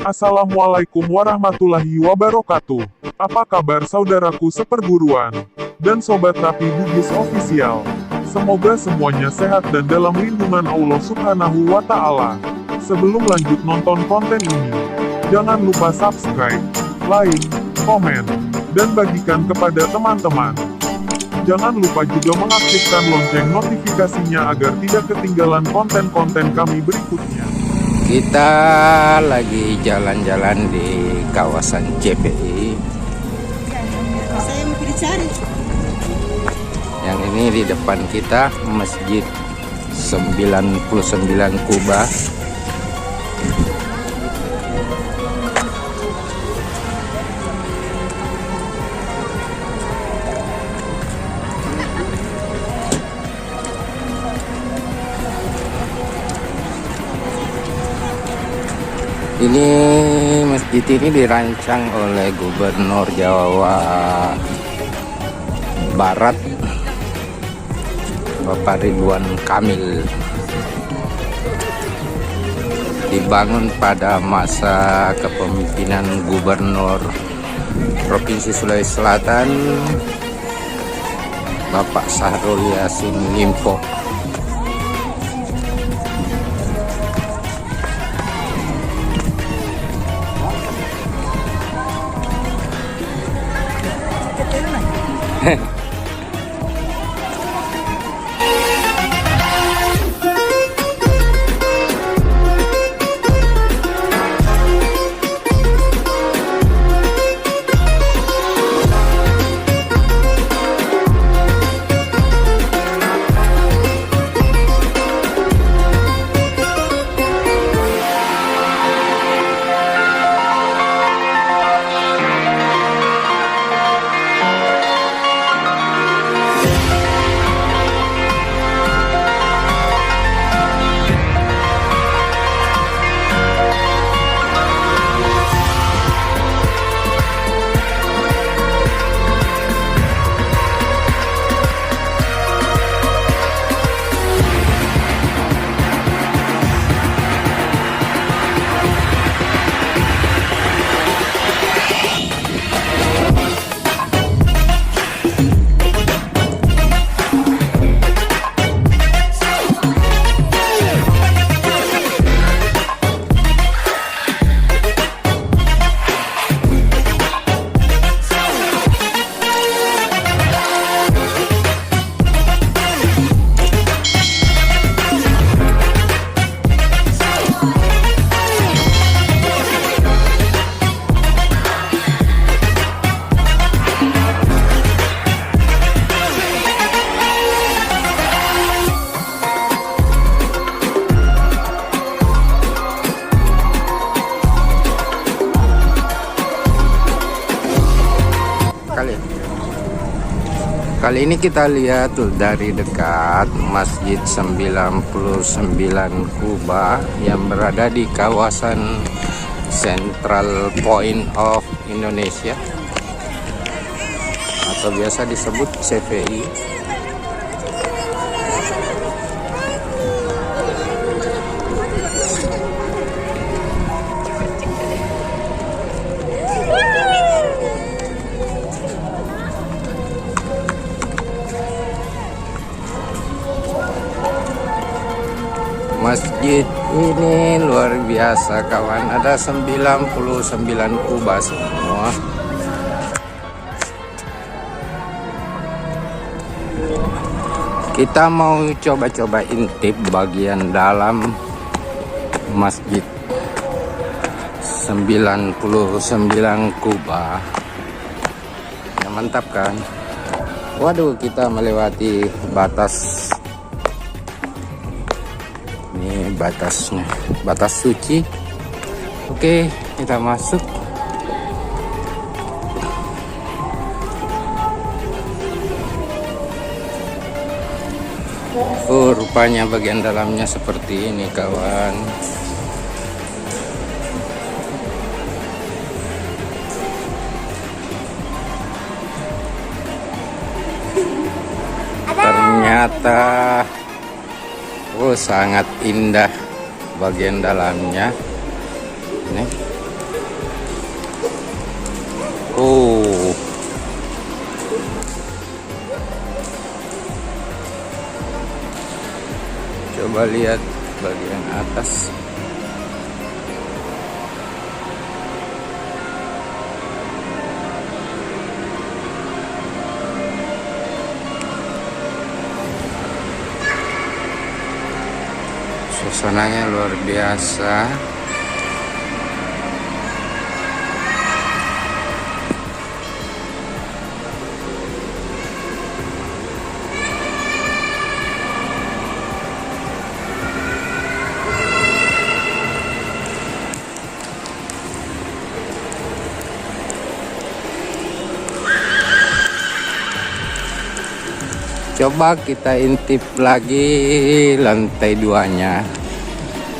Assalamualaikum warahmatullahi wabarakatuh. Apa kabar saudaraku seperguruan? Dan Sobat Rapi Bugis Official. Semoga semuanya sehat dan dalam lindungan Allah Subhanahu wa Ta'ala. Sebelum lanjut nonton konten ini, jangan lupa subscribe, like, komen, dan bagikan kepada teman-teman. Jangan lupa juga mengaktifkan lonceng notifikasinya agar tidak ketinggalan konten-konten kami berikutnya. Kita lagi jalan-jalan di kawasan CPI. Saya mau dicari. Yang ini di depan kita Masjid 99 Kuba. Ini masjid ini dirancang oleh Gubernur Jawa Barat Bapak Ridwan Kamil. Dibangun pada masa kepemimpinan Gubernur Provinsi Sulawesi Selatan Bapak Syahrul Yassin Limpo. Kali ini kita lihat tuh dari dekat Masjid 99 Kuba yang berada di kawasan Central Point of Indonesia atau biasa disebut CPI. Masjid ini luar biasa kawan, ada 99 kubah semua. Kita mau coba-coba intip bagian dalam Masjid 99 kubah. Ya, mantap kan? Waduh, kita melewati batas. Ini batasnya, batas suci. Oke, kita masuk. Oh, rupanya bagian dalamnya seperti ini kawan. Ternyata sangat indah bagian dalamnya. Ini Oh, coba lihat bagian atas. Suasananya luar biasa. Coba kita intip lagi lantai 2-nya.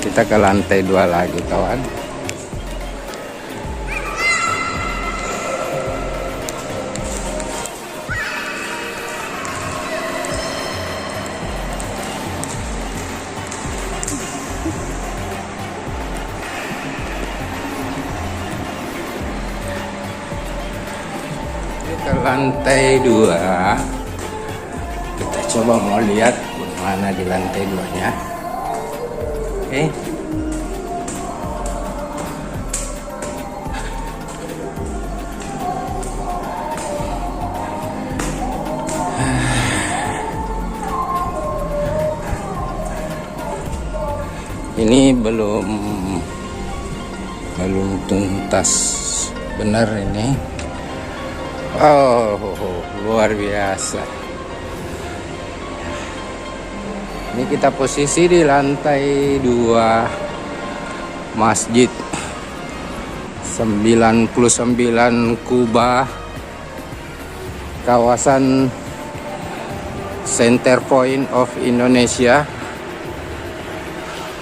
Kita ke lantai 2 lagi, kawan. Ke lantai 2. Kita coba mau lihat bagaimana di lantai 2-nya. Oke. Ini belum tuntas benar ini. Oh, luar biasa. Ini kita posisi di lantai 2 Masjid 99 Kubah, kawasan Center Point of Indonesia,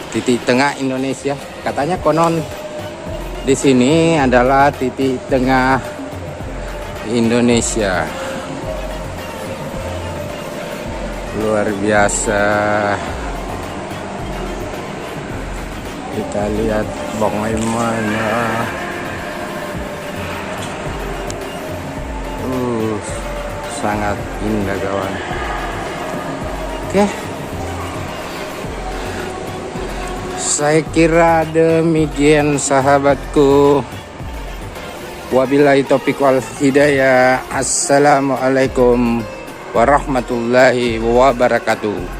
titik tengah Indonesia. Katanya konon di sini adalah titik tengah Indonesia. Luar biasa. Kita lihat bagaimana sangat indah, kawan. Oke, saya kira demikian, sahabatku. Wabillahi taufiq wal hidayah. Assalamualaikum warahmatullahi wabarakatuh.